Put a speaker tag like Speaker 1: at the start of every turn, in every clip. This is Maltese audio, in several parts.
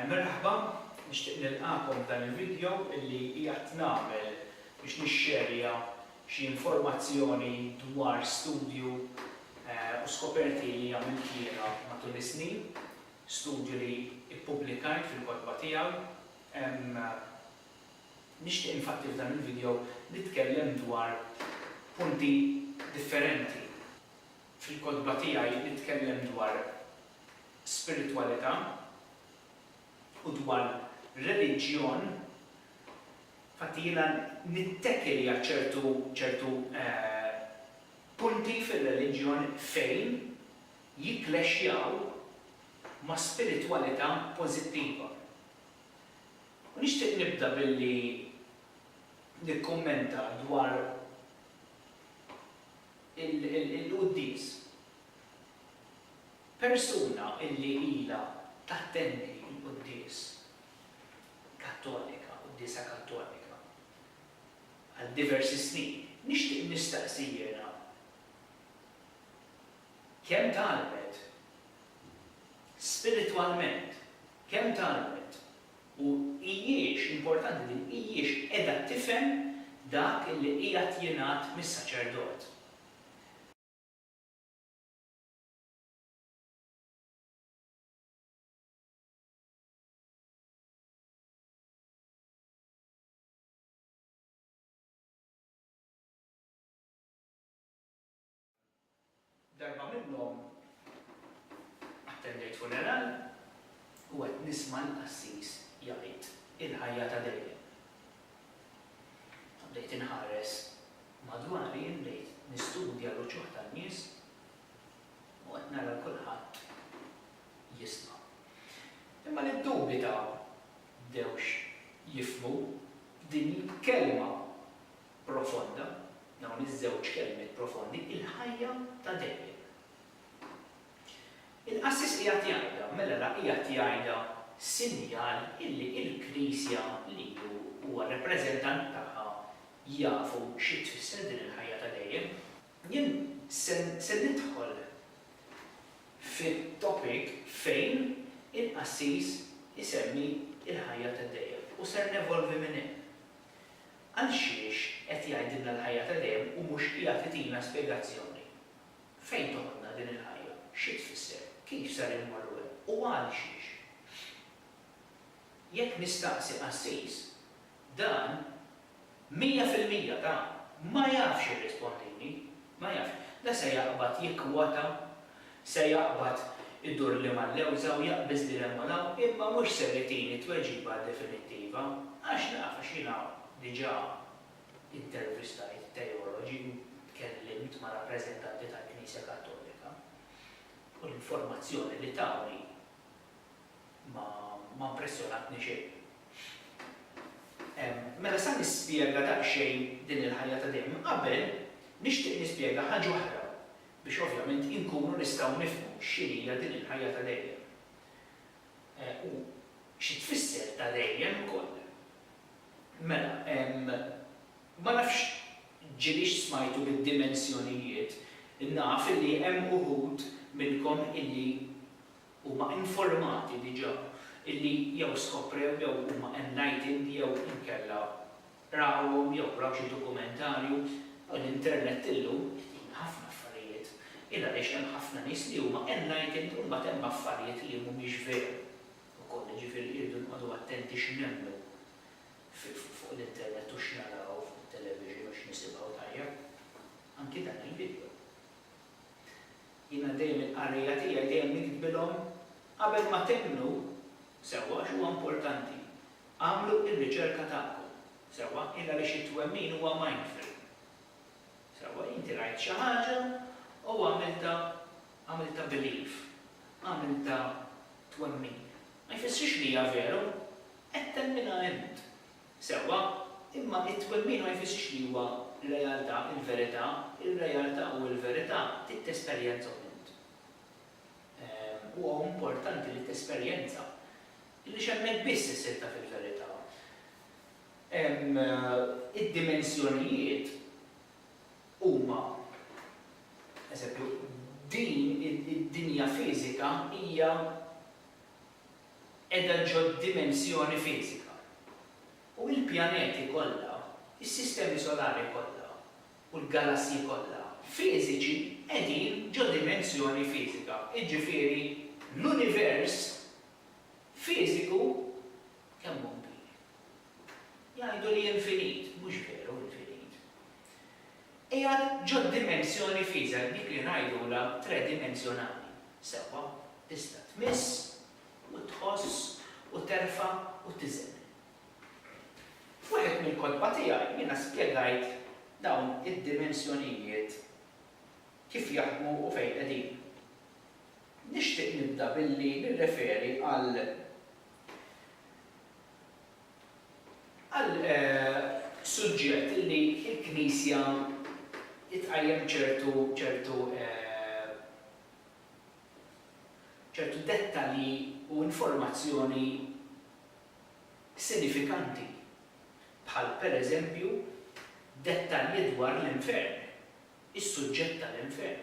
Speaker 1: Merħba, nixtieq nilqakom f'dan il-video illi qiegħed nagħmel biex nixxerja xi informazzjoni dwar studju u skoperti li għamilt jiena matul is-snin, studju li ppubblikajt fil-kotba tiegħi. Nixtieq infatti f'dan il-video nitkellem dwar punti differenti. Fil-kotba tiegħi nitkellem dwar spiritwalità u dwar reliġjon, infatti jiena nittekeli għal ċertu punti fil-reliġjon fejn jikklexxjaw ma' spiritwalità pożittiva. U nixtieq nibda billi nikkummenta dwar il-quddies. Persuna illi ilha tattendi l-quddies Kattolika, quddiesa Kattolika għal diversi snin, nixtieq nistaqsi jiena kemm talbet spiritwalment, kemm talbet u hijiex importanti din hijiex qiegħda tifhem dak li qiegħed jingħad mis-saċerdot. Darba minnhom attendejt funeral u qed nisma' l-qassis jgħid il-ħajja ta' dejjem. Bdejt inħares madwari bdejt nistudja l-wuċuħ tan-nies u qed nara kulħadd jisma'. Imma niddubita bdewx jifhmu din il-kelma profonda, dawn iż-żewġ kelmiet profondi, il-ħajja ta' dejjem. Il-qassis qiegħed jgħidha, mela qiegħed jgħidha sinjal illi l-Knisja li huwa rappreżentant tagħha jafu xi tfisser din il-ħajja ta' dejjem. Jien se nidħol fit-topic fejn il-qassis isemmi il-ħajja ta' dejjem u ser nevolvi minn hemm. Għal xiex qed jgħidilna l-ħajja ta' dejjem u mhux qiegħed itina spjegazzjoni. Fejn toħodna din il-ħajja? Xi tfisser? Kif sar immorru hemm? U għal xiex? Jekk nistaqsi qassis, dan 100% ma jafx irrispondini, ma jafx. Da se jaqbad jikkwota, se jaqbad iddur li mal-lewża u jaqbeż li l-emmolaw, imma mhux se jtini tweġiba definittiva, għax naf għax jiena diġà intervistajt teoloġi u tkellimt ma' rappreżentanti tal-Knisja Kattolika u l-informazzjoni li tawni ma impressjonatni xejn. Mela sa nispjega daqsxejn din il-ħajja ta' dejjem, qabel nixtieq nispjega ħaġa oħra biex ovvjament inkunu nistgħu nifhmu x'inhija din il-ħajja ta' dejjem. U xi tfisser ta' dejjem ukoll. Mela, ma nafx ġilix smajtu bid-dimensjonijiet, naf illi hemm uħud minnkom illi huma informati diġà, illi jew skoprew jew huma enlightened jew inkella rawhom jew raw xi dokumentarju l-internet illum ħafna affarijiet. Illa għaliex hemm ħafna nies li huma enlightened u mbagħad hemm affarijiet li mhumiex veru. Ukoll ġifieri jridu nqogħdu attenti x'nemmnu fuq l-internet u x'naraw fuq it-television u x'nisimgħu tajjeb. Anki dan il-video. Jiena dejjem il-qarrija tiegħi dejjem nikdbilhom qabel ma temnu sewwa x'huwa importanti. Għamlu r-riċerka tagħkom. Sewwa illa li xi twemmin huwa mindful. Sewwa inti rajt xi ħaġa u għamilta belief. Għamilta twemmin. Ma jfissirx li hija veru, qed temminha int. Sewwa, imma it-twemmin ma jfissirx li huwa realtà, il-verità, ir-realtà u l-verità tesperjenza int. Huwa importanti li tesperjenza li x'hemmhekk biss issirta fil-verità. Id-dimensjonijiet huma eżempju din id-dinja fiżika hija qiegħda ġod dimensjoni fiżika. U l-pjaneti kollha, is-sistemi solari kollha u l-galassi kollha fiżiċi qegħdin ġo dimensjoni fiżika. Jiġifieri l-univers fiżiku kemm hu kbir. Jgħidu li infinit, mhux veru infinit. Qiegħed ġo dimensjoni fiżika dik li ngħidula tredimensjonali. Sewwa tista' tmiss u tħoss u terfa' u tiżel. Waħed mill-kodba tiegħi jiena spjegajt dawn id-dimensjonijiet kif jaħdmu u fejn qegħdin. Nixtieq nibda billi nirreferi għal suġġett li l-Knisja itqajjem ċertu dettalji u informazzjoni sinifikanti. Bħal pereżempju dettalji dwar l-infern, is-suġġett tal-infern.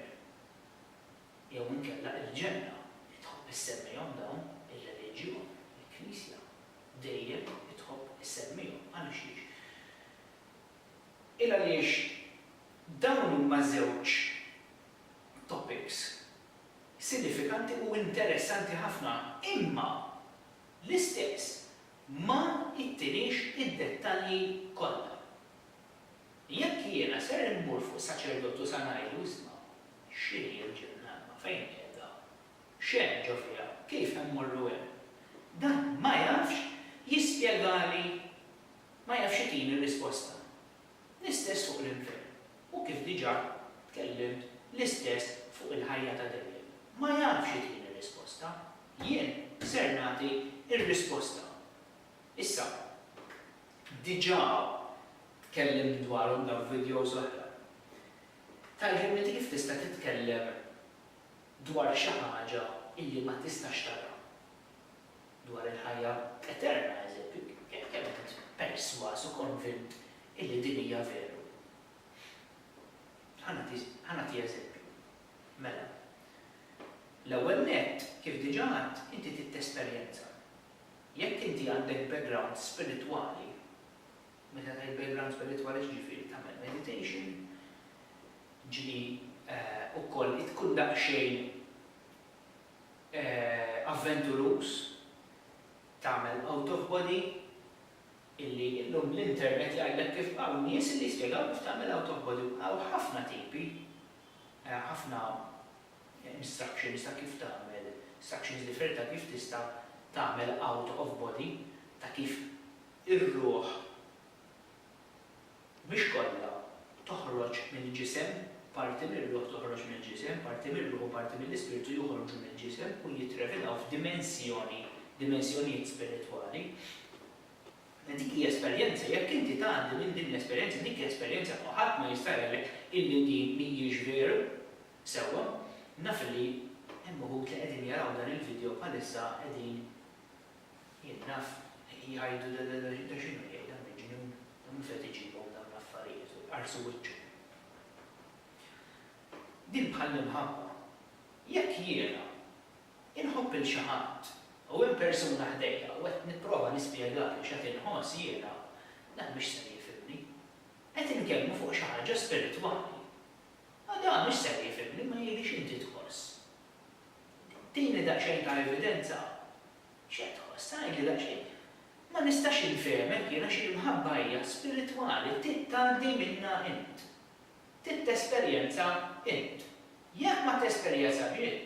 Speaker 1: Jew inkella l-ġenna li tħobb issemmihom dawn ir-reliġjon, il-Knisja dejjem tħobb issemmihom għaliex. Il għaliex dawn huma żewġ topics sinifikanti u interessanti ħafna, imma l-istess ma jittinix id-dettalji kollha. Jekk jiena ser immur fuq saċerdotu sa ngħidu isma' x'inhi l-ġennata, fejn qiegħda, x'hemm ġo fiha, kif immorru hemm. Dan ma jafx jispjegali, ma jafx itini risposta. L-istess fuq l-infern. U kif diġà tkellimt l-istess fuq il-ħajja ta' dejjem. Ma jafx itini risposta. Jien ser nagħti ir-risposta. Issa, diġà tkellim dwarhom dawn videos oħra. Tgħidilni kif tista' titkellem dwar xi ħaġa illi ma tistax tara. Dwar il-ħajja eterna, eżempju, kemm int perswas u konvint illi din hija veru. Ħanati eżempju. Mela. L-ewwel nett kif diġà għadt inti tittesperjenza. Jekk inti għandek background spiritwali, meta tgħid background spiritwali ġifieri tagħmel meditation, ġieli wkoll tkun daqsxejn avventurus, tagħmel out of body, illi llum l-internet jgħidlek kif hawn nies li jispjegaw kif tagħmel out of body, hawn ħafna tipi, ħafna instructions ta' kif tagħmel, instructions differenti ta' kif tista' tagħmel out of body, ta' kif ir-ruħ biex kollha toħroġ mill-ġisem, parti mill-ruħ toħroġ mill-ġisem, parti mill-ruħ u parti mill-ispirtu joħorġu mill-ġisem u jitrevelaw f'dimensjonijiet spiritwali. Dik hija esperjenza, jekk inti tgħaddi minn din l-esperjenza, dik esperjenza ħadd ma jista' jgħidlek illi din mhijiex veru sewwa, naf li hemm uħud li qegħdin jaraw dan il-video bħalissa qegħdin jinnaf jgħidu da x'inhu jgħid dan il-ġnun, minn fejn iġibhom dawn l-affarijiet u qarsu wiċċhom. Din bħall-imħabba, jekk jiena inħobb il xi ħadd u hemm persuna ħdejja u qed nipprova nispjegali x'qed inħoss jiena, dan mhix se jifhimni. Qed inkellmu fuq xi ħaġa spiritwali. Dan mhux se jifhimni ma jgħidix inti tħoss. Tieni daqsxejn ta' evidenza, x'qed tħoss, tgħidli daqsxejn. Ma nistax infehmek jiena xi mħabba hija spiritwali, tgħaddi minnha int. Tesperjenza int. Jekk ma tesperjenza ġiet,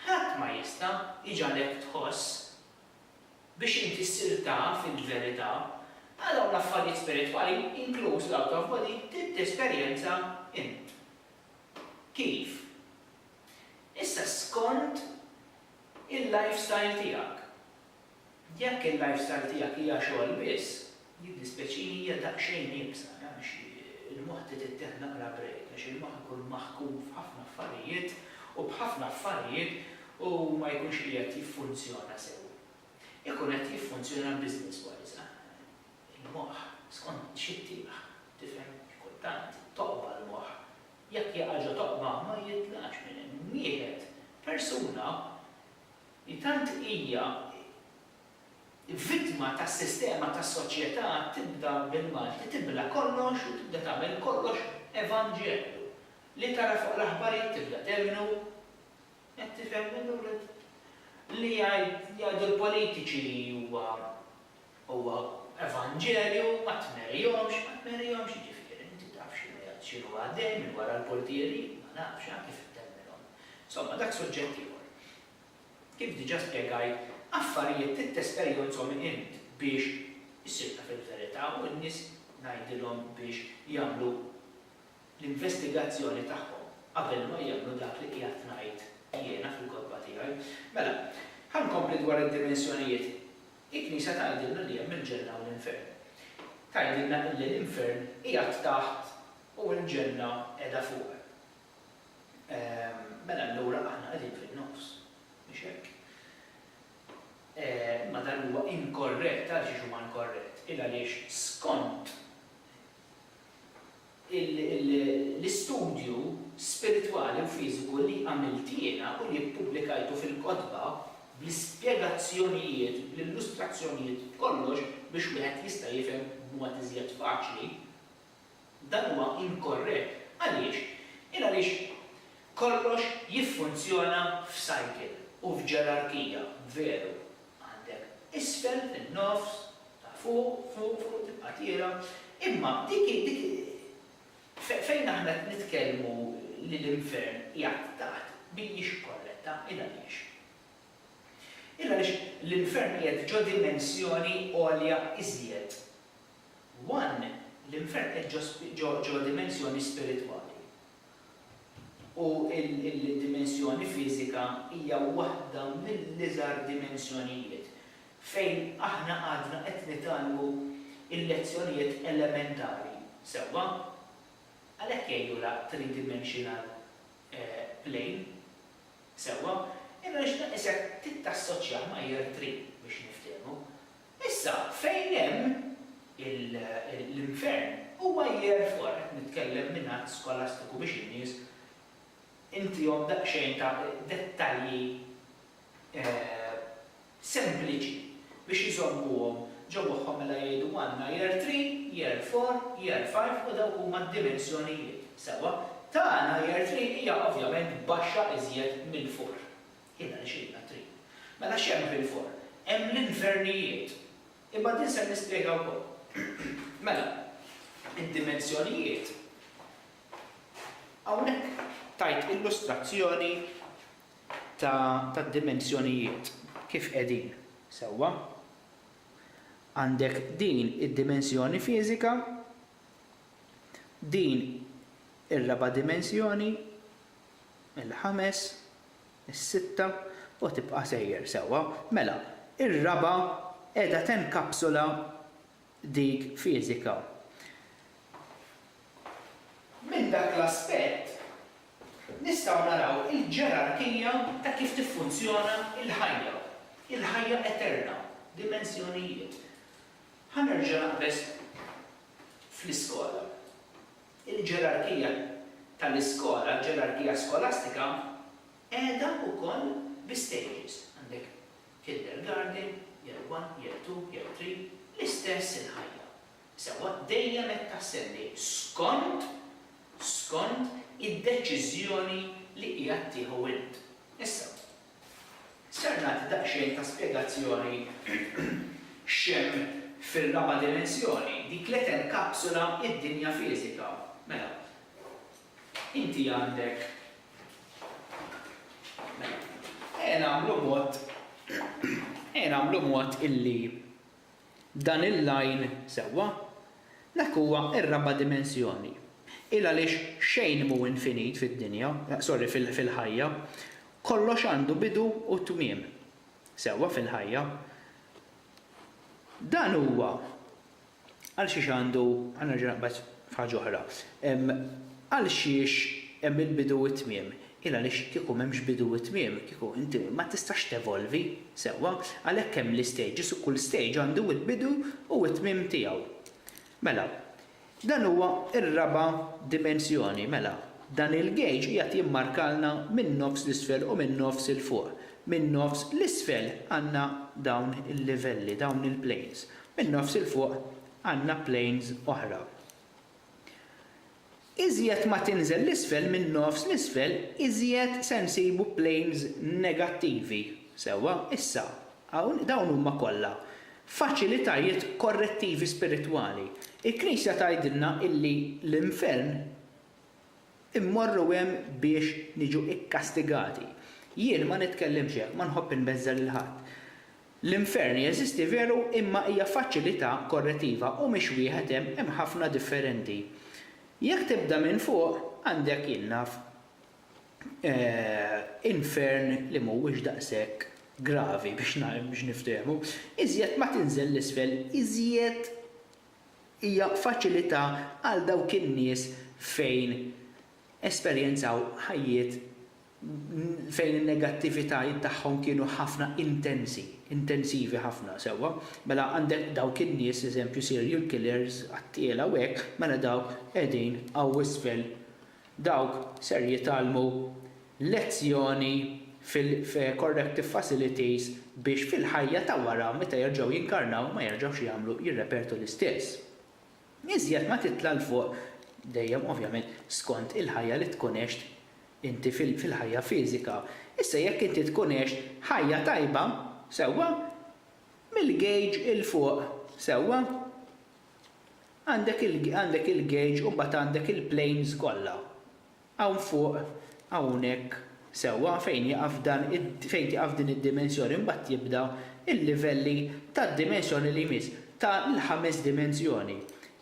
Speaker 1: ħadd ma jista' jiġalek tħoss biex inti ssir taf fil-verità għal dawn l-affarijiet spiritwali inkluż l-out of body tesperjenza int. Kif? Issa skont il-lifestyle tiegħek. Jekk il-lifestyle tiegħek hija xogħol biss, jiddispeċini hija daqsxejn nibsa, il-moħħ tittieħed naqra brejk, għax il-moħħ ikun maħkum f'ħafna affarijiet u b'ħafna affarijiet u ma jkunx li qed jiffunzjona sew. Ikun qed jiffunzjona business-wise. Il-moħħ skont xittieħ, tifhem kultant toqba l-moħħ. Jekk ħaġa toqba ma jitlax minn hemm. Wieħed persuna li tant hija vittma tas-sistema tas-soċjetà tibda bil-Malti, tibla kollox u tibda tagħmel kollox evanġelju. Li tara fuq l-aħbarijiet tibda temnu, qed tifhem li jgħidu l-politiċi huwa evanġelju, ma tmerjhomx, jiġifieri inti taf x'inhu għaddej minn wara l-portieri, ma nafx kif temmilhom. Insomma, dak suġġett ieħor. Kif diġà spjegajt, affarijiet titesperjonzhom int biex issibta fil-verità u n-nies ngħidilhom biex jagħmlu l-investigazzjoni tagħhom qabel ma jagħmlu dak li qiegħed ngħid jiena fil-kotba tiegħi. Mela, ħankompli dwar id-dimensjonijiet. Il-Knisja tgħidilna li hemm il-ġenna u l-infern. Tgħidilna li l-infern qiegħed taħt u l-ġenna qiegħda fuq. Mela allura aħna qegħdin fin-nofs. Biex hekk. Ma dan huwa inkorrett, għaliex huma inkorrett. Għaliex skont l-istudju spiritwali u fiżiku li għamilt jiena u li ppubblikajtu fil-kotba bl-ispjegazzjonijiet, bl-illustrazzjonijiet, kollox biex wieħed jista' jifhem b'mod iżjed faċli, dan huwa inkorrett. Għaliex? Għaliex kollox jiffunzjona f'cycle u f'ġerarkija, veru. Għandek isfel, fin-nofs, ta' fuq, tibqa' tiera. Imma dik fejn aħna nitkellmu li l-infern qiegħed taħt mhijiex korretta, għaliex. Għaliex l-infern qiegħed ġo dimensjoni għolja iżjed. L-infern qiegħed ġo dimensjoni spiritwali. U il-dimensjoni fiżika hija waħda mill-iżgħar dimensjonijiet fejn aħna għadna qed nitgħallmu il-lezzjonijiet elementari. Sewwa, għalhekk jgħidula three-dimensional plane. Sewwa, imma isek tittassoċja ma' year 3 biex niftehmu. Issa fejn hemm l-infern huwa year 4 qed nitkellem minn att skolastiku biex in-nies intihom daqsxejn ta' dettalji sempliċi biex iżommuhom ġo moħħhom mela jgħidu għandna year 3, year 4, year 5 u dawk huma d-dimensjonijiet. Sewwa, tagħna year 3 hija ovvjament baxxa iżjed mill-4. Jiena nixilna 3. Mela x'hemm fil-4? Hemm l-infernijiet. Imma din se nispjega wkoll. Mela, id-dimensjonijiet hawnhekk tajt illustrazzjoni ta' dimensjonijiet kif qegħdin. Sewwa, għandek din id-dimensjoni fiżika, din ir-raba' dimensjoni, il-5, is-6 u tibqa' sejjer sewwa. Mela, ir-raba' qiegħda tenkapsula dik fiżika. Minn dak l-aspett nistgħu naraw il-ġerarkija ta' kif tiffunzjona il-ħajja. Il-ħajja eterna, dimensjonijiet. Ħanerġa' naqbes fl-iskola. Il-ġerarkija tal-iskola, ġerarkija skolastika, qiegħda wkoll bi-stages. Għandek kindergarten, year 1, year 2, year 3, l-istess il-ħajja. Sewwa dejjem qed tassendi skont id-deċiżjoni li qiegħed tieħu int. Issa, ser nagħti daqsxejn ta' spjegazzjoni x'hemm fir-raba' dimensjoni dik li tenkapsula id-dinja fiżika. Mela, inti għandek nagħmlu mod illi dan il-line sewwa dak huwa r-raba' dimensjoni. Għaliex xejn mhu infinit fid-dinja, fil-ħajja, kollox għandu bidu u tmiem. Sewwa fil-ħajja. Dan huwa għal xiex għandu ħanerġa' naqbad f'ħaġa oħra. Għal xiex hemm il-bidu u t-tmiem. Għaliex kieku m'hemmx bidu u tmiem, kieku inti ma tistax tevolvi sewwa, għalhekk hemm l-stages u kull stage għandu il-bidu u t-tmiem tiegħu. Mela, dan huwa ir-raba' dimensjoni, mela, dan il-gauge qiegħed jimmarkalna minn nofs l-isfel u minn nofs il fuq. Min nofs l-isfel għandna dawn il-livelli, dawn il-planes. Min nofs il-fuq għandna planes oħra. Iżjed ma tinżel l-isfel minn nofs l-isfel, iżjed se nsibu planes negattivi. Sewwa, issa, dawn huma kollha faċilitajiet korrettivi spiritwali. Il-Knisja tgħidilna illi l-infern immorru hemm biex niġu ikkastigati. Jien ma nitkellimx hekk, ma nħobb inbeżża lil ħadd. L-infern jeżisti veru imma hija faċilità korrettiva u mhix wieħed hemm ħafna differenti. Jekk tibda minn fuq għandek jinnaf infern li mhuwiex daqshekk gravi biex niftehmu, iżjed ma tinżel l-isfel, iżjed hija faċilità għal dawk in-nies fejn esperjenzaw ħajjiet fejn in-negattivitajiet tagħhom kienu ħafna intensivi ħafna sewwa. Mela għandek dawk in-nies eżempju serial killers għattiela u hekk, mela dawk qegħdin hawn isfel. Dawk ser jitalmu lezzjoni fil-corrective facilities biex fil-ħajja ta' wara meta jerġgħu jinkarnaw ma jerġgħux jagħmlu jirrepertu l-istess. Iżjed ma titla' l fuq dejjem ovvjament skont il-ħajja li tkun għext inti fil-ħajja fiżika. Issa jekk inti tkun għext ħajja tajba, sewwa, mill-gauge il-fuq, sewwa, għandek il-gauge u mbagħad għandek il-planes kollha. Hawn fuq, hawnhekk, sewwa fejn tieqaf din id-dimensjoni mbagħad jibda il-livelli tad-dimensjoni li jmiss ta' l-5 dimensjoni.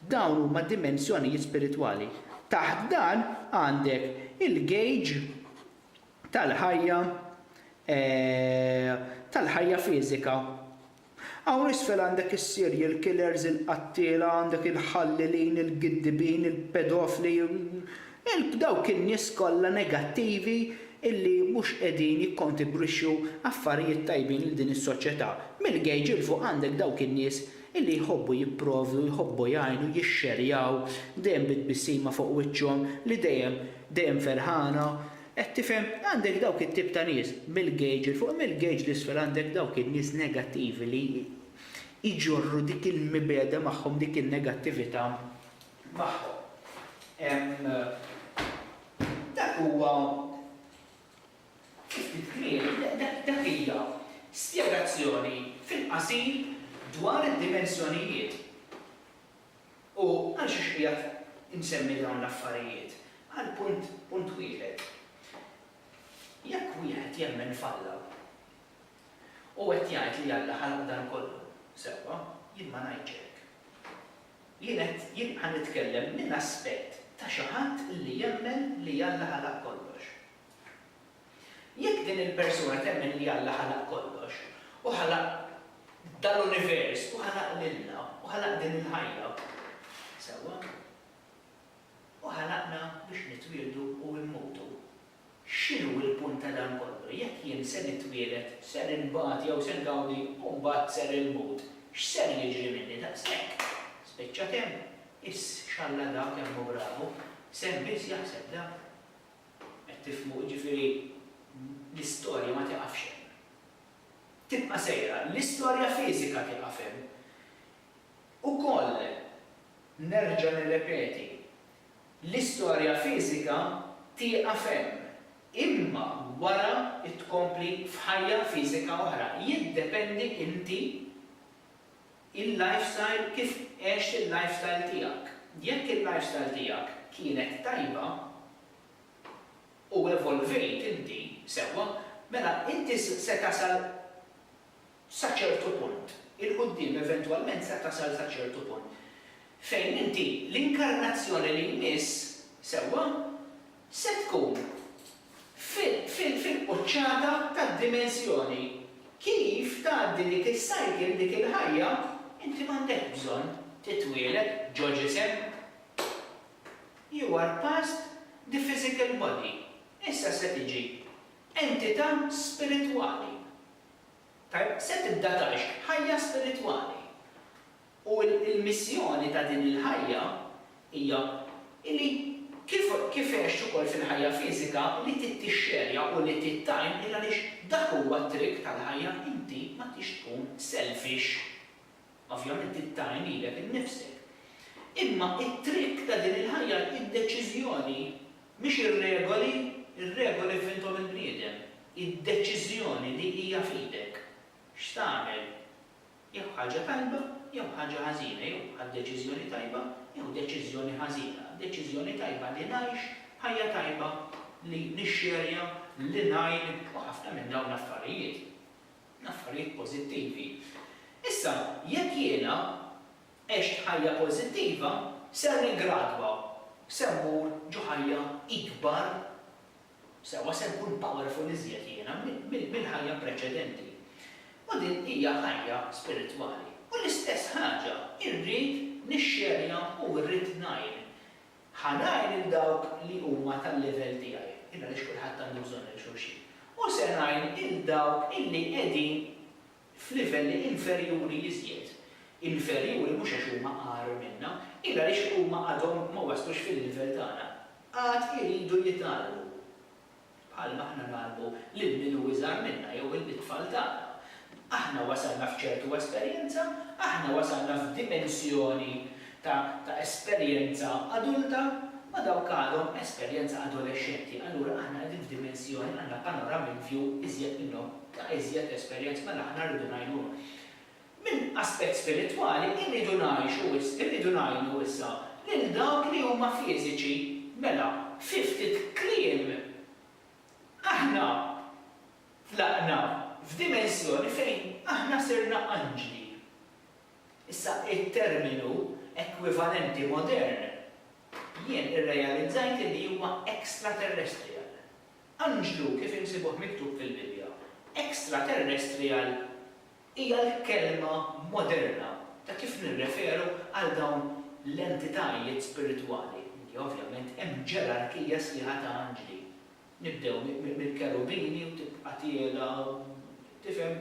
Speaker 1: Dawn huma dimensjonijiet spiritwali. Taħt dan għandek il-gauge tal-ħajja fiżika. Hawn isfel għandek is-serial killers, il-qattiela, għandek il-ħallilin, il-giddibin, il-pedofili, dawk in-nies kollha negattivi illi mhux qegħdin jikkontribwixxu affarijiet tajbin lil din is-soċjetà. Mill-gauge il fuq għandek dawk in-nies illi jħobbu jipprovdu, jħobbu jgħinu, jixxerjaw, dejjem bitbissima fuq wiċċhom li dejjem ferħana. Qed tifhem għandek dawk it-tip ta' nies mill-gauge il fuq mill-gauge l-isfel għandek dawk in-nies negattivi li jġorru dik il-mibeda magħhom dik in-negattività magħhom. Dak huwa kif titkellem, dak hija spjegazzjoni fil-qasir dwar id-dimensjonijiet. U għal xi qiegħed insemmi dawn l-affarijiet. Għal punt wieħed. Jekk wieħed jemmen falla u qed jgħid li Alla ħalaq dan kollu, sewwa, jien ma ngħidx hekk. Jien ħa nitkellem minn aspett ta' xi ħadd li jemmen li Alla ħalaq kollox. Jekk din il-persuna temmen li Alla ħalaq kollox u ħalaq dal-univers u ħalaq lilna u ħalaq din il-ħajja, sewwa, u ħalaqna biex nitwieldu u nmutu. X'inhu l-punt ta' dan kollu? Jekk jien se nitwieled, ser inbagħad jew se ngawdi u mbagħad ser il-mut, x'ser jiġri minni daqshekk? Spiċċa kemm? X'alla dak kemm hu bravu, sem biss jaħseb dak. Qed tifhmu ġifieri l-istorja ma tiqafx hemm. Tibqa' sejra, l-istorja fiżika tieqaf hemm. Ukoll nerġa' nirrepeti, l-istorja fiżika tieqaf hemm. Imma wara tkompli f'ħajja fiżika oħra. Jiddependi inti il-lifestyle kif għext il-lifestyle tiegħek. Jekk il-lifestyle tiegħek kienet tajba u evolvejt inti sewwa, mela inti se tasal sa ċertu punt. Il-qudiem eventwalment se tasal sa ċertu punt. Fejn inti l-inkarnazzjoni li jmiss sewwa se tkun fil-quċċata tad-dimensjoni. Kif tgħaddi dik is-cycle dik il-ħajja, inti m'għandek bżonn titwieled ġo ġisem. You are past the physical body. Issa se tiġi entità spiritwali. Tajb, se tibda tgħix ħajja spiritwali. U l-missjoni ta' din il-ħajja hija li Kif għext ukoll fil-ħajja fiżika li tittixxerja u li tittajn il għaliex dak huwa t-trik tal-ħajja inti ma tix tkun selfish. Ovvjament tittajn ilek innifsek. Imma it-trik ta' din il-ħajja id-deċiżjoni mhix ir-regoli f'intom il-bniedem. Id-deċiżjoni li hija f'idek. X'tagħmel? Jew ħaġa tajba, jew ħaġa ħażina, jew ħad-deċiżjoni tajba, jew deċiżjoni ħażina. Deċiżjoni tajba li ngħix, ħajja tajba li nixxerja, li ngħin u ħafna minn dawn affarijiet. Affarijiet pożittivi. Issa, jekk jiena għext ħajja pożittiva, ser nigradwa, ser mmur ġo ħajja ikbar, sewa ser nkun powerful iżjed jiena mill-ħajja preċedenti. U din hija ħajja spiritwali. U l-istess ħaġa, irrid nixxerja u rrid ngħin. Ħanajn il-dawk li huma tal-level tiegħi, illa li kulħadd għandu bżonn il xulxin. U se ngħin il-dawk illi qegħdin f'livelli inferjuri iżjed. Inferjuri mhux għax huma qar minna, illa li huma għadhom ma waslux fil-livell tagħna. Għad iridu jitgħallmu. Bħalma aħna nagħlmu lil min hu iżgħar minna jew il-tfal tagħna. Aħna wasalna f'ċertu esperjenza, aħna wasalna f'dimensjoni ta' esperjenza adulta, ma dawk għadhom esperjenza adolescenti. Allura aħna qegħdin f'dimensjoni għandna panoramic view iżjed minnhom ta' iżjed esperjenza mela aħna rridu ngħinu. Min aspett spiritwali irridu ngħinu issa lil dawk li huma fiżiċi mela ftit kliem aħna tlaqna f'dimensjoni fejn aħna sirna anġli. Issa it-terminu ekwivalenti modern jien irrealizzajt li huwa extraterrestrial. Anġlu kif insibuh miktub fil-Bibja. Extraterrestrial hija l-kelma moderna ta' kif nirreferu għal dawn l-entitajiet spiritwali. Ovvjament hemm ġerarkija sħiħa ta' anġli. Nibdew mill-kerubini u tibqa' tiela tifhem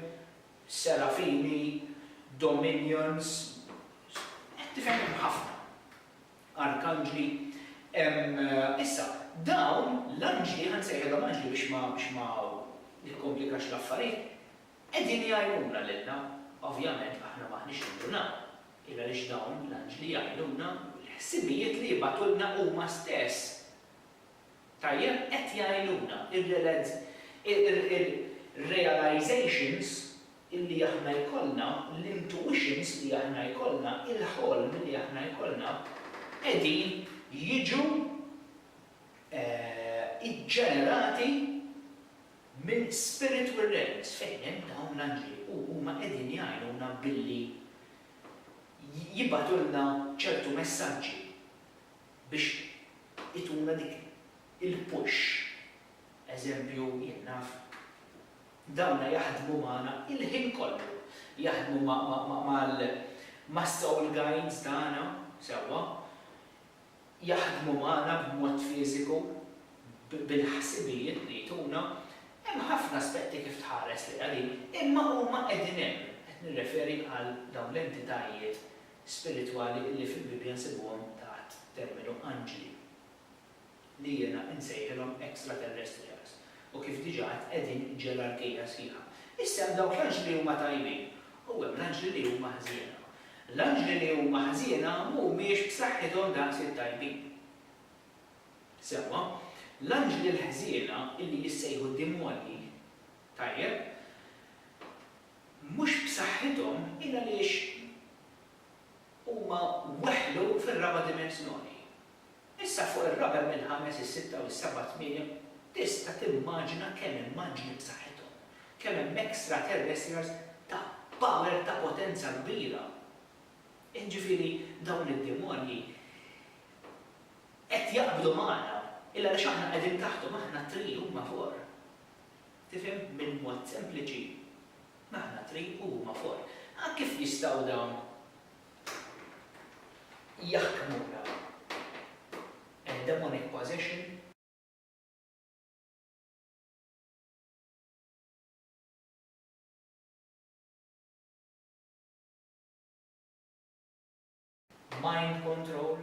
Speaker 1: serafini, dominions, tifhem ħafna. Arkanġli. Issa, dawn l-anġli ħansejħilhom anġli biex ma jikkomplikax l-affarijiet, qegħdin jgħinuna lilna, ovvjament aħna maħniex nindunaw. Illa għaliex dawn l-anġli jgħinuna l-ħsibijiet li jibgħatulna huma stess. Tajjeb qed jgħinuna il-realizations illi aħna jkollna, l-intuitions li aħna jkollna, il-ħolm li aħna jkollna, qegħdin jiġu iġġenerati minn spiritual realms fejn hemm dawn l-anġli u huma qegħdin jgħinuna billi jibgħatulna ċertu messaġġi biex ituna dik il-push. Eżempju, jien naf dawna jaħdmu magħna il-ħin kollu. Jaħdmu ma' soul guides tagħna sewwa, jaħdmu magħna b'mod fiżiku bil-ħsibijiet li jtuna, hemm ħafna aspetti kif tħares li għalin, imma huma qegħdin hemm. Qed nirreferi għal dawn l-entitajiet spiritwali li fil-Bibja nsibuhom taħt terminu anġli li jiena insejħilhom extraterrestrials. U kif diġà qegħdin ġerarkija sħiħa. Issa hemm dawk l-anġli huma tajbin, u hemm l-anġli li huma ħżiena. L-anġli li huma ħżiena mhumiex b'saħħithom daqs it-tajbin. Sewwa, l-anġli l-ħżiena illi jissejħu d-dimonji tajjeb, mhux b'saħħithom illa għaliex huma weħlu fir-raba' dimensjoni. Issa fuq ir-raba' mill-5, is-6 u s-7 8 tista' timmaġina kemm hemm anġli b'saħħithom, kemm hemm extraterrestrials ta' power ta' potenza kbira. Ġifieri dawn id-demonji qed jaqbdu magħna illa għaliex aħna qegħdin taħtom aħna tri huma fuq. Tifhem minn mod sempliċi. Aħna tri huma fuq. Kif jistgħu dawn jaħkmuna? Demonic possession, mind control,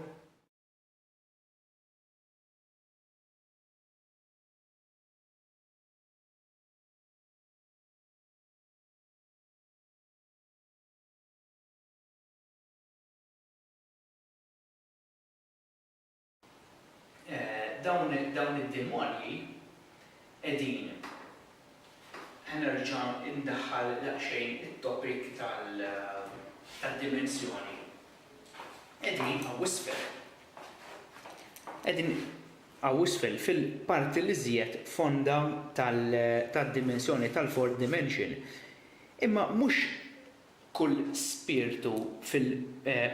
Speaker 1: dawn id-demonji qegħdin ħanerġa' indaħħal daqsxejn it-topic tad-dimensjoni. Qegħdin għawisfel. Qegħdin għawisfel fil-parti li żjed fonda tad-dimensjoni tal-fourth dimension. Imma mhux kull spiritu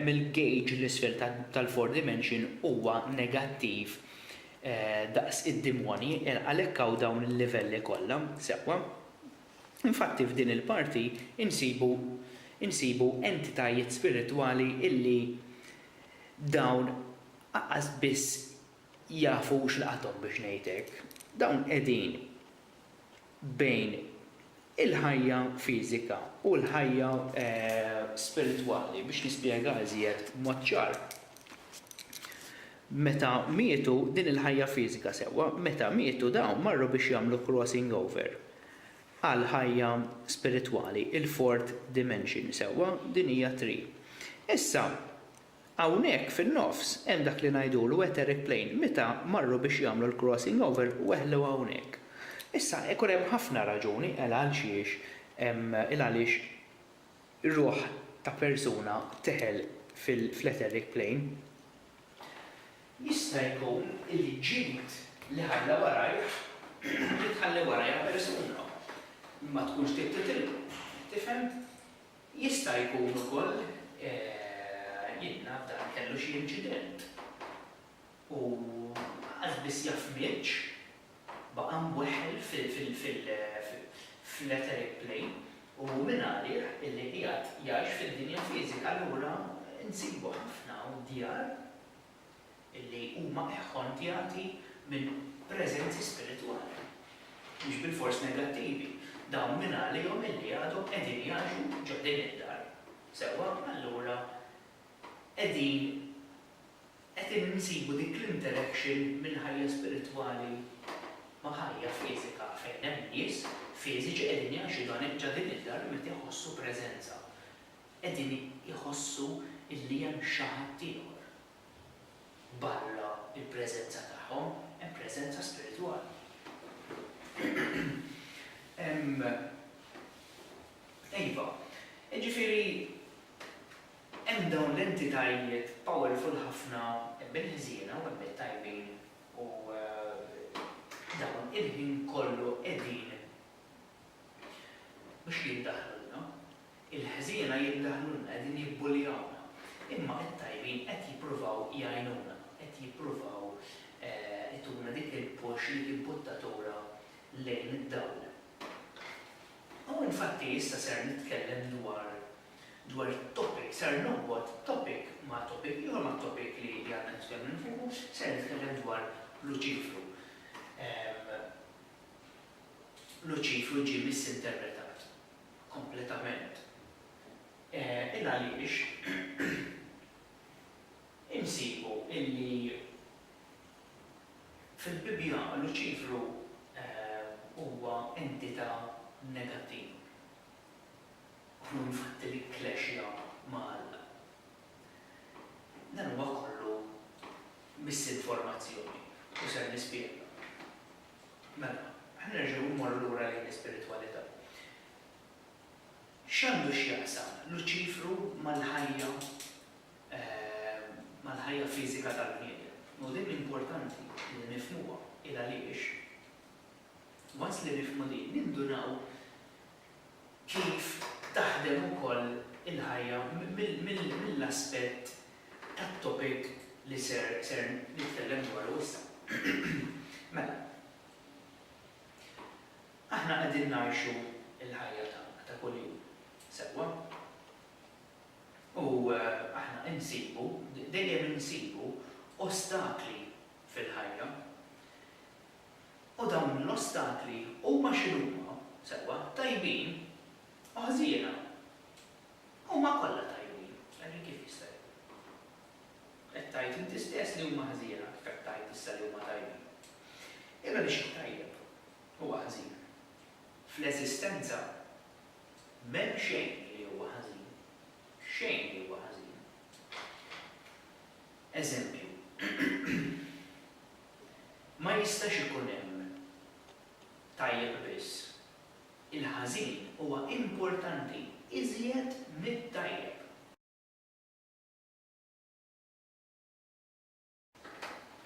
Speaker 1: mill-gauge l-isfel tal-fourth dimension huwa negattiv daqs id-dimoni għalhekk hawn dawn il-livelli kollha sewwa. Infatti f'din il-parti insibu entitajiet spiritwali illi dawn aqas biss jafu x'laqathom biex ngħidlek. Dawn qegħdin bejn il-ħajja fiżika u l-ħajja spiritwali biex nispjega iżjed b'mod ċar. Meta mietu din il-ħajja fiżika sewwa, meta mietu dawn marru biex jagħmlu crossing over għal ħajja spiritwali, il-fourth dimension sewwa, din hija 3. Issa, hawnhekk fin-nofs hemm dak li ngħidulu etheric plane, meta marru biex jagħmlu l-crossing over weħlu hawnhekk. Issa ikun hemm ħafna raġuni għaliex għaliex ir-ruħ ta' persuna teħel fil-etheric plane. Jista' jkun il-ġid li ħalla warajh li tħalli warajha persuna. Ma tkunx titillu. Tifhem? Jista' jkun ukoll jiena f'dan kellu xi inċident. U qasbis jaf miġġ baqa' mweħħel fil-etheric plane u minn għalih illi qiegħed jgħix fid-dinja fiżika allura insibu ħafna djar illi huma eħħontjati minn preżenzi spiritwali. Mhux bil-fors negattivi. Dawn minn għalihom illi għadhom qegħdin jgħixu ġo din id-dar. Sewwa allura qegħdin insibu dik l-interaction mill-ħajja spiritwali ma' ħajja fiżika fejn hemm nies fiżiċi qegħdin jgħixu ġo din id-dar meta jħossu preżenza. Qegħdin jħossu illi hemm xi ħadd ieħor. Barra il-preżenza tagħhom hemm preżenza spiritwali. Iva, jiġifieri hemm dawn l-entitajiet powerful ħafna bil-ħżiena u bil-tajbin u dawn il-ħin kollu qegħdin biex jiddaħħlulna. Il-ħżiena jiddaħħlulna qegħdin jibbuljawna. Imma t-tajbin qed jippruvaw jgħinuna, qed jippruvaw ituna dik il-push li tibbuttatura lejn id-dawl. U infatti issa ser nitkellem dwar topic, ser norbot topic ma' topic, ieħor ma' topic li għandna nitkellem fuq, ser nitkellem dwar Luċifru. Luċifru ġie misinterpretat kompletament. Għaliex insibu illi fil-Bibja Luċifru huwa entità negattiva. U infatti li klexja ma' Alla. Dan huwa kollu misinformazzjoni u ser nispjega. Mela, ħnerġgħu mmorru lura lejn l-ispiritwalità. X'għandu x'jaqsam Luċifru mal-ħajja fiżika tal-bniedem. U din importanti li nifhmuha il għaliex. Once li nifhmu din nindunaw kif taħdem ukoll il-ħajja mill-aspett tat-topic li ser nitkellem dwar issa. Mela, aħna qegħdin ngħixu il-ħajja ta' kuljum. Sewwa. U aħna dejjem insibu ostakli fil-ħajja. U dawn l-ostakli huma x'inhuma sewwa tajbin u ħżiena. Huma kollha tajbin. Għalli kif jista' qed tgħid inti stess li huma ħżiena kif qed tgħid issa li huma tajbin. Ira li xi tajjeb huwa ħżien. Fl-eżistenza m'hemm xejn li huwa ħażin. Xejn li huwa ħażin. Eżempju. il-ħażin huwa importanti iżjed mit-tajjeb.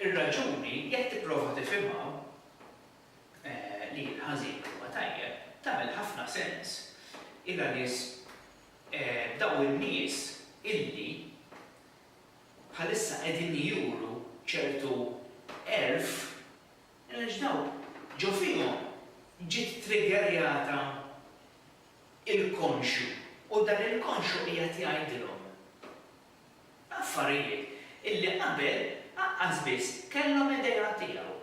Speaker 1: Ir-raġuni jekk tipprova tifhimha li l-ħażin huwa tajjeb tagħmel ħafna sens. Il-għaliex dawn in-nies illi bħalissa qegħdin juru ċertu erf għaliex dawn ġo fihom ġiet triggerjata il-konxu u dan il-konxu qiegħed jgħidilhom affarijiet illi qabel aqqas biss kellhom idea tiegħu.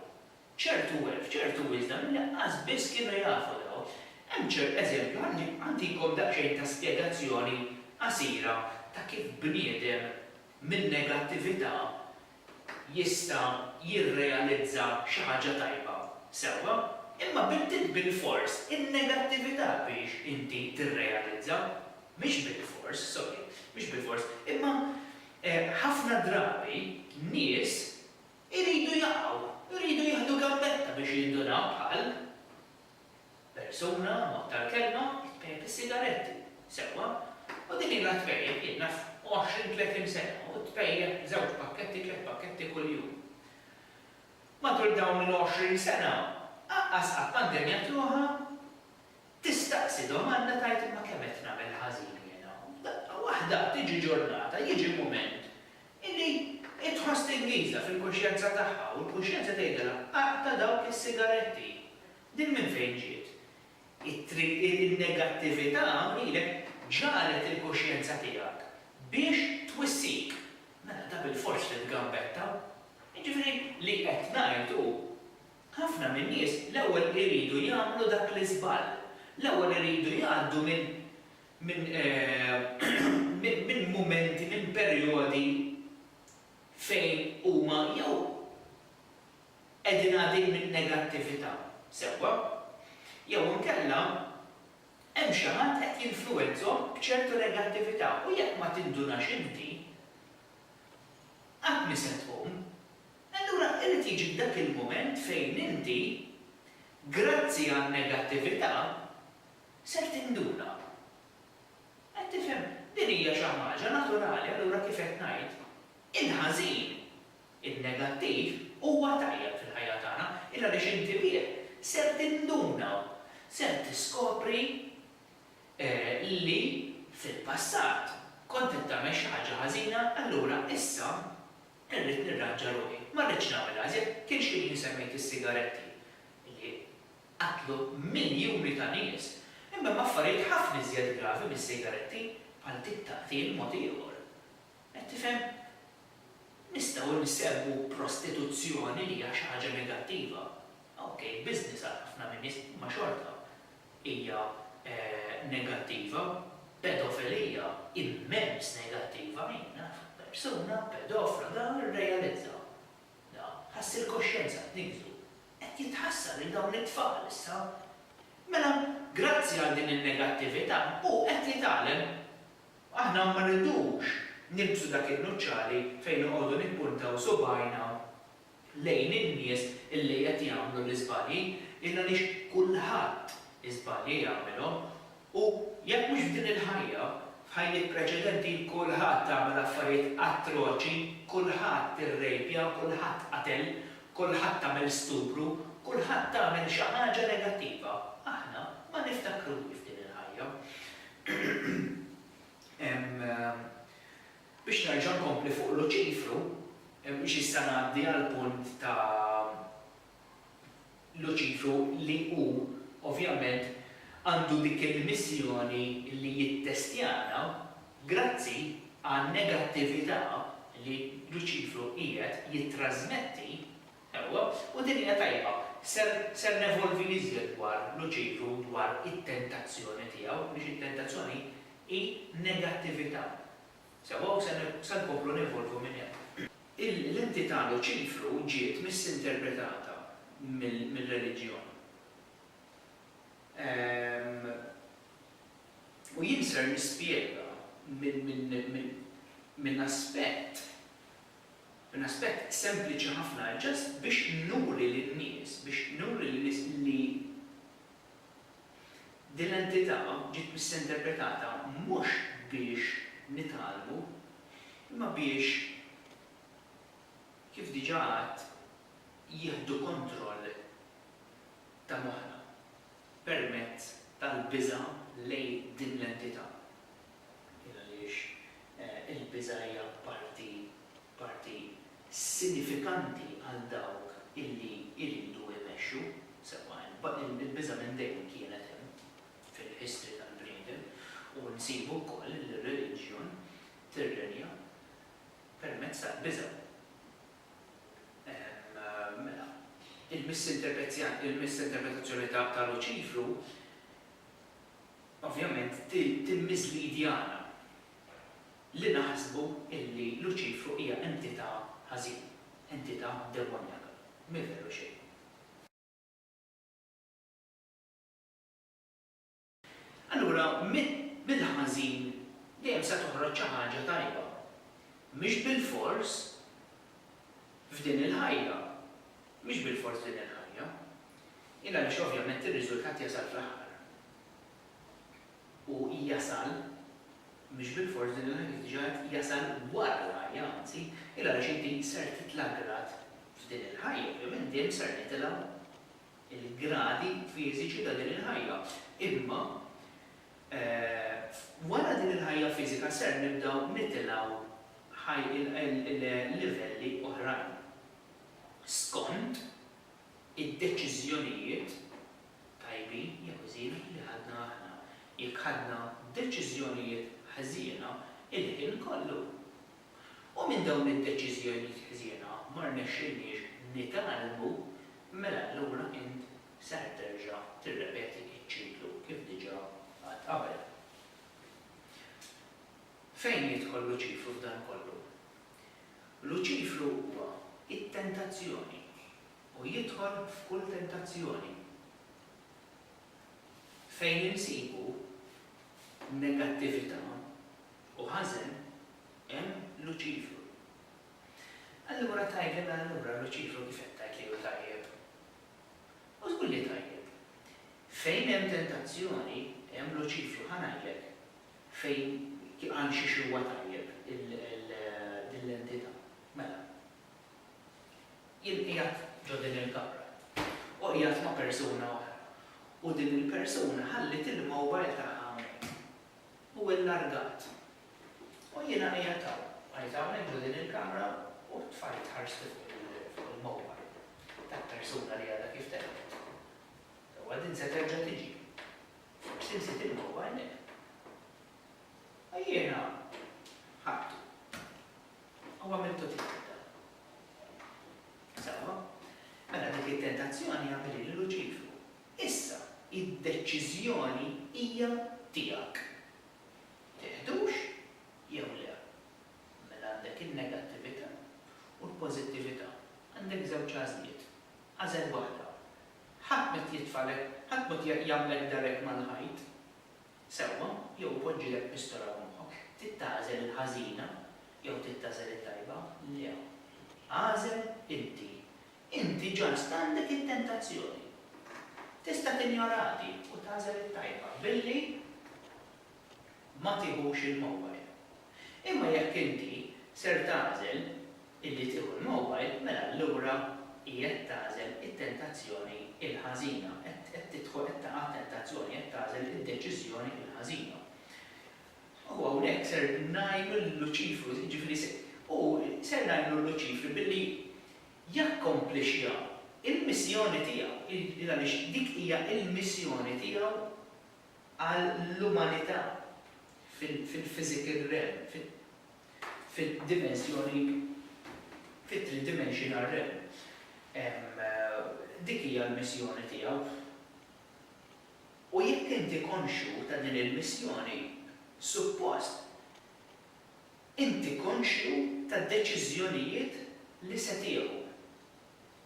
Speaker 1: ċertu erf, ċertu wisdom li aqqas biss kienu jafu daw. Hemm ċert eżempju, għandikom daqsxejn ta' spjegazzjoni qasira ta' kif bniedem minn negattività jista' jirrealizza xi ħaġa tajba. Sewwa, imma bintit bil-fors, in-negattività biex inti tirrealizza, mhix bil-fors, sorry, mhix bil-fors, imma ħafna drabi nies iridu jaqgħu, iridu jieħdu gambetta biex jindunaw bħal persuna ma tal-kelma tpejjeb is-sigaretti. Sewwa, u din ilha tpejjeb jiena f'20-30 sena u tpejjeb żewġ pakketti, 3 pakketti kuljum. Matul dawn il-20 sena, aqqas għal-pandemja tluħa tistaqsi domanda tajt imma kemm qed nagħmel ħażin jiena. Waħda tiġi ġurnata, jiġi mument illi tħoss tingiża fil-kuxjenza tagħha u l-kuxjenza tgħidilha aqta dawk is-sigaretti. Din minn fejn ġiet? Il-negattività ilek ġalet il-kuxjenza tiegħek biex twissik. Mela ta' bil-fors titgambetta. Jiġifieri li qed ngħidu ħafna min-nies l-ewwel iridu jagħmlu dak l-iżball. L-ewwel iridu jgħaddu minn mumenti, minn perjodi fejn huma jew qegħdin għaddejjin minn negattività. Sewwa, jew inkella hemm xi ħadd qed jinfluwenzahom b'ċertu negattività u jekk ma tindunax inti qatt misetħhom. Allura irid jiġi dak il-mument fejn inti grazzi għan-negattività ser tinduna. Qed tifhem, din hija xi ħaġa naturali, allura kif qed ngħid, il-ħażin, il-negattiv huwa tajjeb fil-ħajja tagħna, illa biex inti bih ser tinduna, ser tiskopri li fil-passat kont qed tagħmel xi ħaġa ħażina, allura issa irrid nirranġa ruħi. Ma rridx nagħmel għażel, kien xi semmejt is-sigaretti li qatlu miljuni ta' nies. Imma affarijiet ħafna iżjed gravi mis-sigaretti bħal taqtil mod ieħor. Qed tifhem? Nistgħu nsemmu prostituzzjoni li hija xi ħaġa negattiva. Okej, business għal ħafna minn nies ma xorta hija negattiva, pedofilija immens negattiva jiena persuna pedofila dan irrealizza. Ħass il-koxjenza nigżu. Qed jitħassar lil dawn it-tfal issa. Mela, grazzi għal din in-negattività u qed jitgħallem aħna ma rridux nilbsu dak il-nuċċali fejn noqogħdu nippuntaw subajna lejn in-nies illi qed jagħmlu l-iżbalji, illa għaliex kulħadd iżbalji jagħmilhom u jekk mhux f'din il-ħajja, f'ħajjiet preċedenti kulħadd tagħmel affarijiet atroċi, kulħadd irrejpja, kulħadd qatel, kulħadd tagħmel stupru, kulħadd tagħmel xi ħaġa negattiva. Aħna ma niftakruhx f'din il-ħajja. Biex nerġa' nkompli fuq Luċifru, biex issa ngħaddi għal punt ta' Luċifru li hu ovvjament għandu dik il-missjoni li jittestjana grazzi għan negattività li Luċifru qiegħed jittrażmetti u din hija tajba. Ser nevolvi iżjed dwar Luċifru dwar it-tentazzjoni tiegħu biex it-tentazzjoni hi negattività. Sewa se nkomplu nevolvu minn hemm. L-entità Luċifru ġiet misinterpretata mill-reliġjon. U jien ser nispjega minn aspett sempliċi ħafna ġast biex nuri lin-nies, biex nuri lin-nies li din l-entità ġiet misinterpretata mhux biex nitalmu, imma biex kif diġà għadt jieħdu kontroll ta' moħħna permezz tal-biża' lejn din l-entità. Għaliex il-biża' hija parti sinifikanti għal dawk illi jridu jmexxu sewwa il-biża' minn dejjem kienet hemm fil-history tal-bniedem u nsibu wkoll il-reliġjon tirrenja permezz tal-biża'. Mela, il-misinterpretazzjoni ta' Luċifru ovvjament timmiżlidjana li naħsbu illi Luċifru hija entità ħażin, entità demonjaka, minn veru xejn. Allura, mill-ħażin dejjem se toħroġ xi ħaġa tajba. Mhix bil-fors f'din il-ħajja. Mhix bil-fors din il-ħajja. Illa għaliex ovvjament ir-riżultat jasal fl-aħħar. U jasal mhix bil-fors din il-ħajja diġà jasal wara l-ħajja, anzi, illa għaliex inti ser titlagrat f'din il-ħajja, ovvjament dejjem ser nitilgħu il-gradi fiżiċi ta' din il-ħajja. Imma wara din il-ħajja fiżika ser nibdew nitilgħu il-livelli oħrajn. Skont id-deċiżjonijiet tajbin jew ħażina li ħadna aħna. Jekk ħadna deċiżjonijiet ħażina il-ħin kollu. U minn dawn id-deċiżjonijiet ħażina ma rnexxinniex nitalmu mela allura int ser terġa' tirrepeti ċ-ċiklu kif diġà għad qabel. Fejn jidħol Luċifru f'dan kollu? Luċifru huwa it-tentazzjoni u jidħol f'kull tentazzjoni. Fejn insibu negattività u ħażen hemm Luċifru. Allura tajjeb allura Luċifru kif qed tgħid li hu tajjeb. U tqul li tajjeb. Fejn hemm tentazzjoni hemm Luċifru ħanajlek fejn għal xi huwa tajjeb din l-entità. Mela. Jien qiegħed ġo din il-kamra u qiegħed ma' persuna oħra. U din il-persuna ħallit il-mowbajl tagħha hawnhekk u llargat. U jiena qiegħed hawnhekk ġo din il-kamra u tfajt ħarst fuq il-mowbajl tal-persuna li għadha kif telqet. U din se terġa' tiġi. Forsi nsiet il-mowbajl hekk. Jiena ħadtu. U għamiltu tikta. Sawa? Mela dik it-tentazzjoni għamili li Luċifru. Issa, id-deċiżjoni hija tiegħek. Teħdux jew le. Mela għandek in-negattività u l-pożittività. Għandek żewġ għażliet. Għażel waħda. Ħadd met jitfalek, ħadd mod jagħmlek darek mal-ħajt. Sewwa, jew poġġilek pistola moħħok. Tittażel il-ħażina jew tittażel it-tajba? Le. Għażel inti. Inti ġast għandek it-tentazzjoni. Tista' tinjorati u tażel it-tajba billi ma tieħux il-mowbajl. Imma jekk inti ser tażel illi tieħu l-mowbajl, mela allura qiegħed tażel it-tentazzjoni il-ħażina, qed tidħol qed taqa' tentazzjoni qed tażel id-deċiżjoni il-ħażina. U hawnhekk ser ngħinu l-Luċifru, jiġifieri ser ngħinu l-Luċifru billi jakkomplixxa il-missjoni tiegħu, għaliex dik hija il-missjoni tiegħu għall-umanità fil-physical realm, fid-dimensjoni fit-three-dimensional realm. Dik hija l-missjoni tiegħu. U jekk inti konxu ta' din il-missjoni, suppost inti konxu ta' deċiżjonijiet li se tieħu.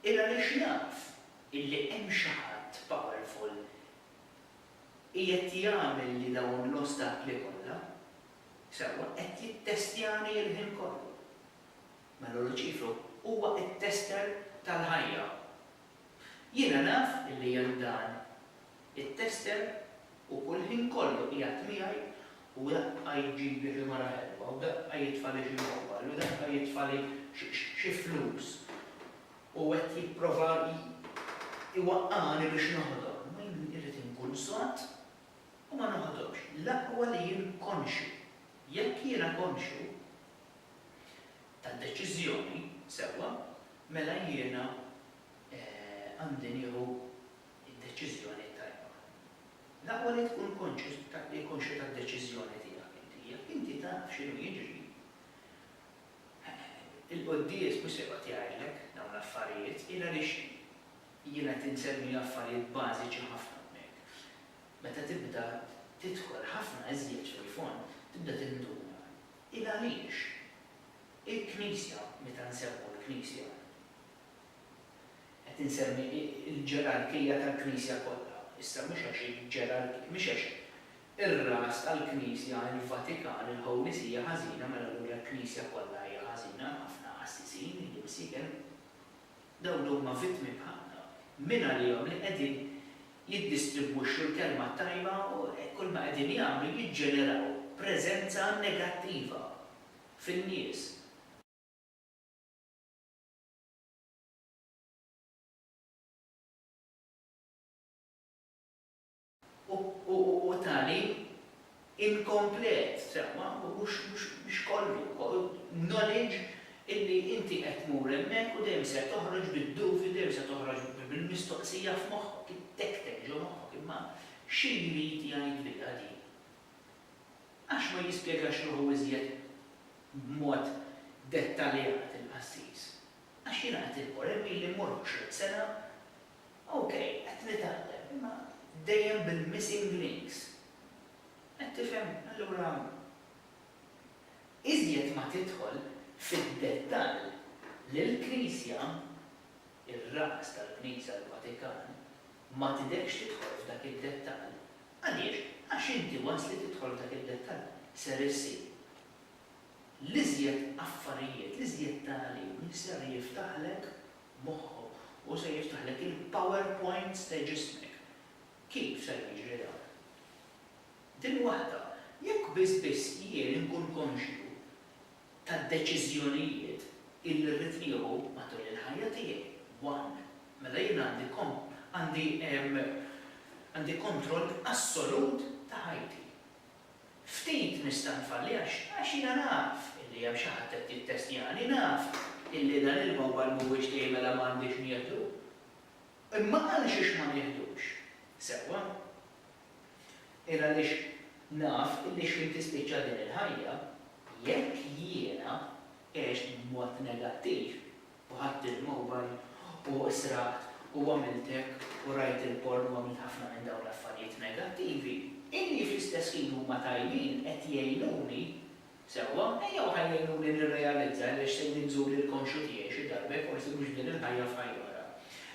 Speaker 1: Illa għaliex naf illi hemm xi ħadd powerful qiegħed jagħmel li dawn l-ostakli kollha, sewwa qed jittestjani l-ħin kollu. Mela Luċifru huwa t-tester tal-ħajja. Jiena naf illi hemm dan it-tester u kull ħin kollu qiegħed miegħi u daqqa jġibi xi mara ħelwa, u daqqa jitfali xi mobile, u daqqa jitfali xi flus. U qed jipprova iwaqqani biex noħodhom. Ma jien irid inkun sod u ma noħodhomx. L-aqwa li jien konxu. Jekk jiena konxu tad-deċiżjoni sewwa, mela jiena għandi nieħu id-deċiżjoni tajba. L-aqwa li tkun konxu tad-deċiżjoni tiegħek inti. Jekk inti taf x'inhu jiġri, il-qoddies mhux se jqgħod jgħidlek dawn l-affarijiet il għaliex jiena tinsemmi affarijiet bażiċi ħafna hemmhekk. Meta tibda tidħol ħafna iżjed fil-fond, tibda tinduna. Il għaliex il-Knisja, meta nsemmu l-Knisja, qed insemmi il-ġerarkija tal-Knisja kollha. Issa mhux għax il-ġerarkija, mhux għax ir-ras tal-Knisja, il-Vatikan, il-Holy See hija ħażina mela allura l-Knisja kollha hija ħażina, ħafna qassisin li msiker dawn huma vittmi bħalna minn għalihom li qegħdin jiddistribwixxu l-kelma tajba u kull ma qegħdin jagħmlu jiġġeneraw preżenza negattiva fin-nies. U tali inkomplet, sewwa, mhux kollu, knowledge illi inti qed tmur hemmhekk u dejjem se toħroġ bid-dufi, dejjem se toħroġ bil-mistoqsija f'moħħok, ittektek ġo moħħok, imma xi jrid jgħid biha din? Għax ma jispjegax ruħu iżjed b'mod dettaljat il-qassis. Għax jiena qed inmur hemm illi mmur 20 sena, okej, qed nitgħallem, imma dejjem bil-missing links. Qed tifhem, allura iżjed ma tidħol fid-dettall lill-Knisja, ir-ras tal-Knisja l-Vatikan, ma tidekx tidħol f'dak id-dettall. Għaliex, għax inti wans li tidħol f'dak id-dettall ser issir. L-iżjed affarijiet, l-iżjed tagħlim li ser jiftaħlek moħħu u se jiftaħlek il-PowerPoints ta' ġismek. Kif se jiġri dan? Din waħda, jekk biss jien inkun konxju tad-deċiżjonijiet illi rrid nieħu matul il-ħajja tiegħi. One, mela jien għandi kontroll assolut ta' ħajti. Ftit nista' nfalli għax jiena naf illi hemm xi ħadd qed jittestjani, naf illi dan il-mowbal mhuwiex tiegħi mela m'għandix nieħdu. Imma għaliex ma nieħdux. Sewwa, għaliex naf illi x'in tispiċċa din il-ħajja, jekk jiena għext b'mod negattiv u ħadd il-mowbal u sraqt u għamiltek u rajt il-porn u għamilt ħafna minn dawn l-affarijiet negattivi, illi fl-istess ħin huma tajbin qed jgħinuni sewwa, ejjew ħajjgħinuni nirrealizza għaliex se nżur il-konxu tiegħi xi darba forsi mhux din il-ħajja f'ħajja oħra.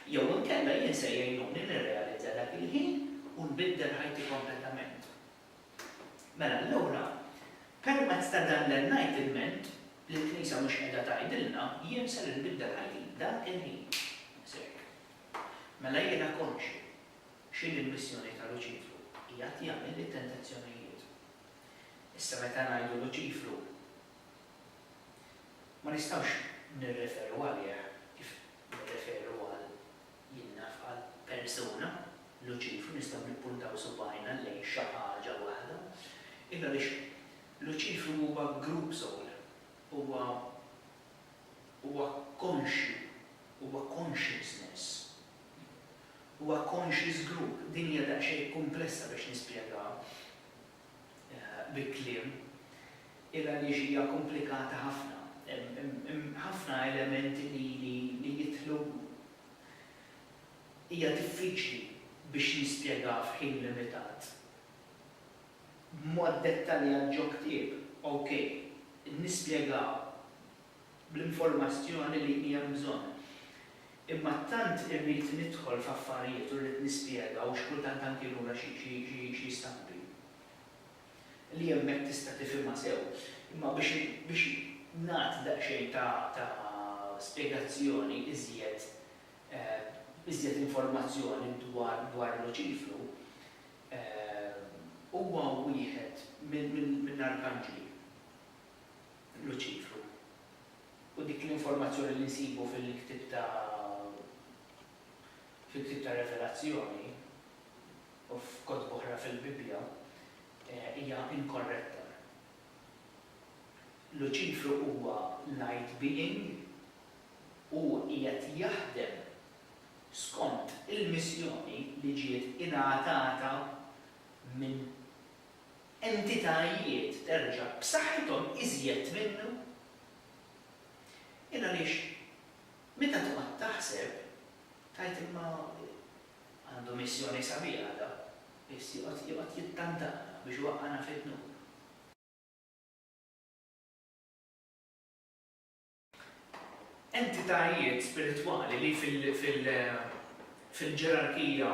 Speaker 1: Jew inkella jien se jgħinuni nirrealizza dak il-ħin u nbiddel ħajti kompletament. Mela allura, permezz ta' dan l-enlightenment li l-Knisja mhux qiegħda tgħidilna, jien se nbiddel ħajti dak il-ħin. Mela jiena konxi x'in il-missjoni ta' Luċifru qiegħed jagħmel it-tentazzjonijiet. Issa meta ngħidu Luċifru ma nistgħux nirreferu għalih kif nirreferu għal jinnaf għal persuna, Luċifru nistgħu nippuntaw subajna lejn xi ħaġa waħda. Illa għaliex Luċifru huwa group soul, huwa konxju, huwa consciousness. Huwa conscious group, din hija daqsxejn komplessa biex nispjegaw bi-kliem, illa għaliex hija komplikata ħafna. Hemm ħafna elementi li jidħlu hija diffiċli biex nispjegaw f'ħin limitat. B'mod dettaljat ġo ktieb, okej, nispjegaw bl-informazzjoni li hija bżonn. Imma tant irrid nidħol f'affarijiet u rrid nispjega u x'kultant anke lura xi stampi. Li hemmhekk tista' tifhimha sew, imma biex nagħti daqsxejn ta' spjegazzjoni iżjed informazzjoni dwar Luċifru, arkanġli, Luċifru. U dik l-informazzjoni li nsibu fil-ktib ta' Revelazzjoni u f'kotb oħra fil-Bibja hija inkorretta. Luċifru huwa light being u qiegħed jaħdem skont il-missjoni li ġiet ingħatata minn entitajiet terġa' b'saħħithom iżjed minnu. Għaliex meta toqgħod taħseb tajt imma għandu missjoni sabiħa da, biss joqgħod jittantana biex waqqana fit-nur. Entitajiet spiritwali li fil-ġerarkija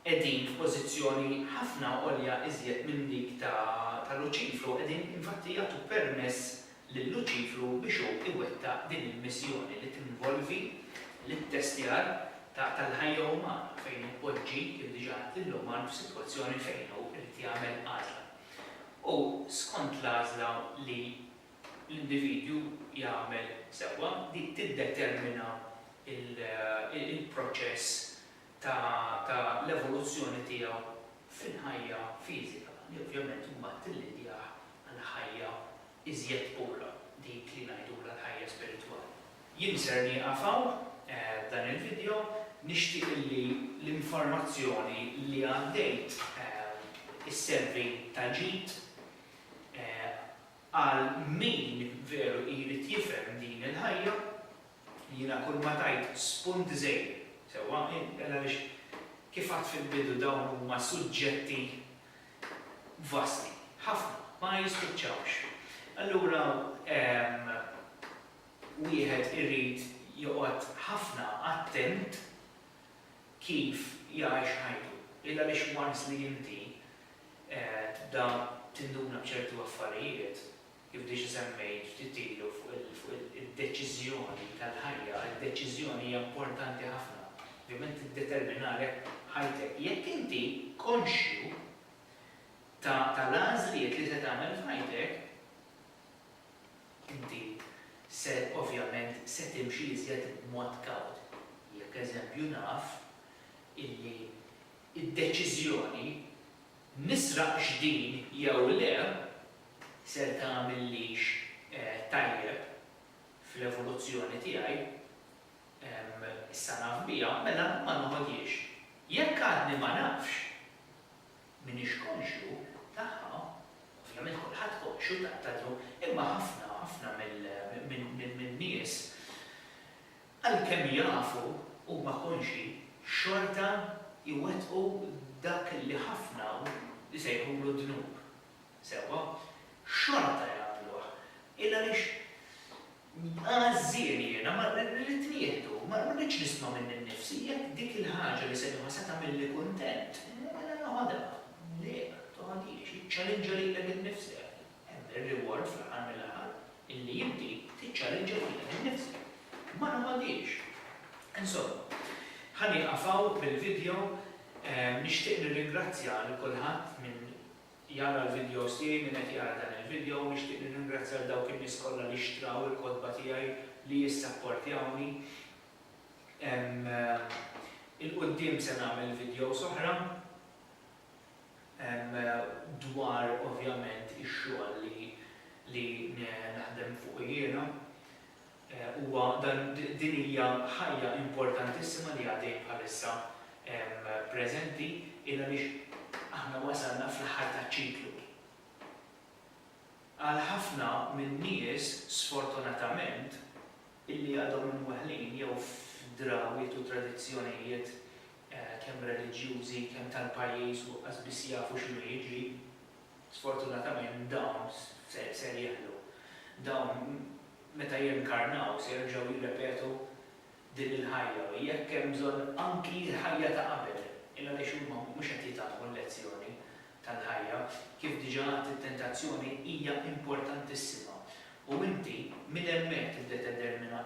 Speaker 1: qegħdin f'pożizzjoni ħafna għolja iżjed minn dik ta' Luċifru qegħdin infatti jagħtu permess lil Luċifru biex hu iwettaq din il-missjoni li tinvolvi l-testjar tal-ħajja umana fejn ipoġġi kif diġà lill-uman f'sitwazzjoni fejn hu irid jagħmel għażla. U skont l-għażla li l-individwu jagħmel sewwa dik tiddetermina il-proċess ta' l-evoluzzjoni tiegħu fil-ħajja fiżika li ovvjament mbagħad tillidjah għall-ħajja iżjed pura dik li ngħidula l-ħajja spiritwali. Jien ser nieqafaw dan il-video nixtieq li l-informazzjoni li għaddejt isservi ta' ġid għal min veru jrid jifhem din il-ħajja jiena kull ma tajt spunt żejr sewwa għaliex kif għadt fil-bidu dawn huma suġġetti vasti, ħafna ma jispiċċawx. Allura wieħed irid joqgħod ħafna attent kif jgħix ħajtu. Għaliex once li inti tibda tinduna b'ċertu affarijiet kif diġà semmejt ftit ilu fuq id-deċiżjoni tal-ħajja, id-deċiżjoni hija importanti ħafna. Ovvjament tiddeterminarek ħajtek. Jekk inti konxju tal-għażliet li se tagħmel f'ħajtek, inti se ovvjament se timxi iżjed b'mod kawt. Jekk eżempju naf illi id-deċiżjoni nisraq x'din jew le ser tagħmellix tajjeb fl-evoluzzjoni tiegħi issa naf biha mela ma noħodiex. Jekk għadni ma nafx minix konxju tagħha, ovvjament kulħadd konxju taqtadru, imma ħafna min-nies għalkemm jafu huma konxi xorta jwettqu dak li ħafna jsejħulu dnub. Sewwa, xorta jagħmluha. Illa għaliex għażieri jiena ma rrid nieħdu, ma rridx nisma' minn innifsi, jekk dik il-ħaġa li se tagħmilli kuntent, mela noħodha. Le, toħodix, iċċallenġa lilek innifsek. Hemm ir-reward fl-aħħar mill-aħħar illi inti tiċċallenġa lilek innifsek. Ma noħodix. Insomma, ħanieqafaw bil-video. Nixtieq nirringrazzja lil kulħadd minn jara l-videos tiegħi minn qed jara dan il-video, nixtieq nirringrazzja l dawk in-nies kollha li xtraw il-kodba tiegħi li jissapportjawni. Il-qudiem se nagħmel videos oħra dwar ovvjament ix-xogħol li naħdem fuq jiena. Huwa din hija ħajja importantissima li għaddej bħalissa preżenti għaliex aħna wasalna fl-aħħar taċ-ċiklu. Għal ħafna minn nies sfortunatament illi għadhom imwaħħlin jew f'drawiet u tradizzjonijiet kemm reliġjużi, kemm tal-pajjiż u qas biss jafu x'inhu jiġri, sfortunatament dawn ser jeħlu. Dawn meta jinkarnaw se jerġgħu jirrepetu din il-ħajja u jekk hemm bżonn anki l-ħajja ta' qabel, illa għaliex huma mhux qed jitgħallmu l-lezzjoni tal-ħajja, kif diġà it-tentazzjoni hija importantissima. U inti minn hemmhekk tiddetermina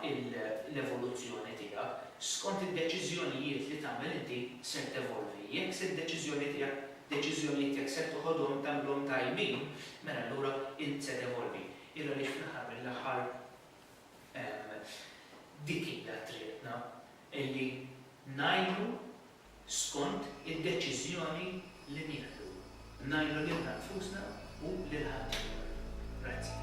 Speaker 1: l-evoluzzjoni tiegħek skont id-deċiżjonijiet li tagħmel inti se tevolvi. Jekk se deċiżjonijiet tiegħek se toħodhom tagħmluhom tajbin, mela allura int se tevolvi. Illa li fl-aħħar mill-aħħar dik hija triqna illi ngħidu skont id-deċiżjoni li nieħdu. Ngħidu lil nfusna u lil ħadd. Grazzi.